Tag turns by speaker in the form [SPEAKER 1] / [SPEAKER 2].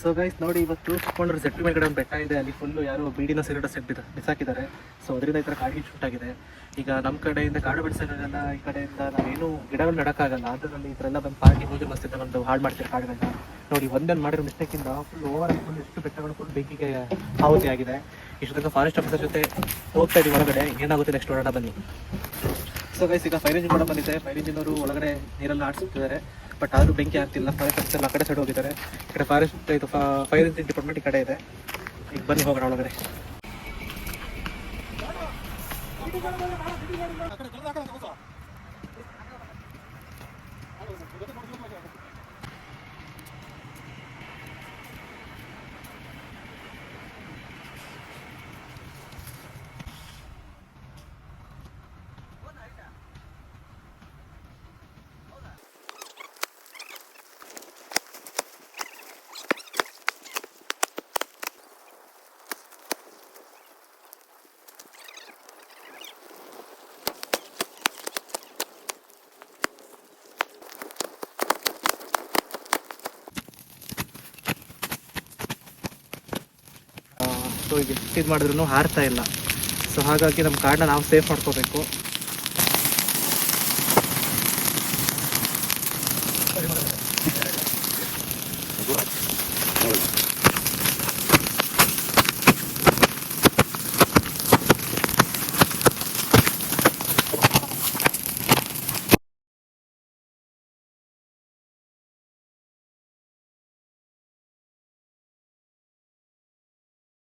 [SPEAKER 1] So guys ನೋಡಿ, ಇವತ್ತು Chikkamagaluru jet ಮೇಲ್ಗಡೆ ಒಂದು ಬೆಟ್ಟ ಇದೆ. ಅಲ್ಲಿ ಫುಲ್ಲು ಯಾರು ಬೀಡಿನ ಸಿಗರೇಟ್ ಬಿಸಾಕಿದ್ದಾರೆ. ಸೊ ಅದರಿಂದ ಈ ಥರ ಕಾಡಿಗೆ ಶೂಟ್ ಆಗಿದೆ. ಈಗ ನಮ್ಮ ಕಡೆಯಿಂದ ಕಾಡು ಬೆಳೆಸೋಕ್ಕಾಗಲ್ಲ, ಈ ಕಡೆಯಿಂದ ನಾವೇನು ಗಿಡಗಳು ನೆಡೋಕ್ಕಾಗಲ್ಲ. ಅದರಲ್ಲಿ ಈ ಥರ ಎಲ್ಲ ಬಂದು ಪಾರ್ಟಿ ಹೋಗಿ ಮಸ್ತಿದ್ದ ಒಂದು ಹಾಳು ಮಾಡ್ತಾರೆ ಕಾಡುಗಳನ್ನ. ನೋಡಿ, ಒಂದನ್ನು ಮಾಡಿರೋ ಮಿಸ್ಟೇಕಿಂದ ಫುಲ್ ಓವರ್ ಫುಲ್ ಎಷ್ಟು ಬೆಟ್ಟಗಳು ಫುಲ್ ಬೆಂಕಿಗೆ ಆಹುತಿ ಆಗಿದೆ. ಇಷ್ಟು ತನಕ ಫಾರೆಸ್ಟ್ ಆಫೀಸರ್ ಜೊತೆ ಹೋಗ್ತಾ ಇದೀವಿ ಒಳಗಡೆ, ಏನಾಗುತ್ತೆ ನೆಕ್ಸ್ಟ್ ನೋಡೋಣ ಬನ್ನಿ. ಸೊ ಗೈಸ್, ಈಗ ಫೈರ್ ಇಂಜಿನ್ ಕೂಡ ಬಂದಿದೆ. ಫೈರ್ ಇಂಜಿನ್ ಅವರು ಒಳಗಡೆ ನೀರೆಲ್ಲ ಆಡಿಸುತ್ತಿದ್ದಾರೆ. ಬಟ್ ಆದರೂ ಬೆಂಕಿ ಆಗ್ತಿಲ್ಲ. ಫಾರೆಸ್ಟ್ ಆಫೀಸರ್ ಆ ಕಡೆ ಸೈಡ್ ಹೋಗಿದ್ದಾರೆ. ಈ ಕಡೆ ಫಾರೆಸ್ಟ್ ಇದು ಫೈರ್ ಇಂಜಿನ್ ಡಿಪಾರ್ಟ್ಮೆಂಟ್ ಈ ಕಡೆ ಇದೆ. ಈಗ ಬನ್ನಿ ಹೋಗೋಣ ಒಳಗಡೆ. ಸೊ ಈಗ ಇದು ಮಾಡಿದ್ರು ಹಾರ್ತಾ ಇಲ್ಲ. ಸೊ ಹಾಗಾಗಿ ನಮ್ಮ ಕಾಡನ್ನ ನಾವು ಸೇಫ್ ಮಾಡ್ಕೋಬೇಕು.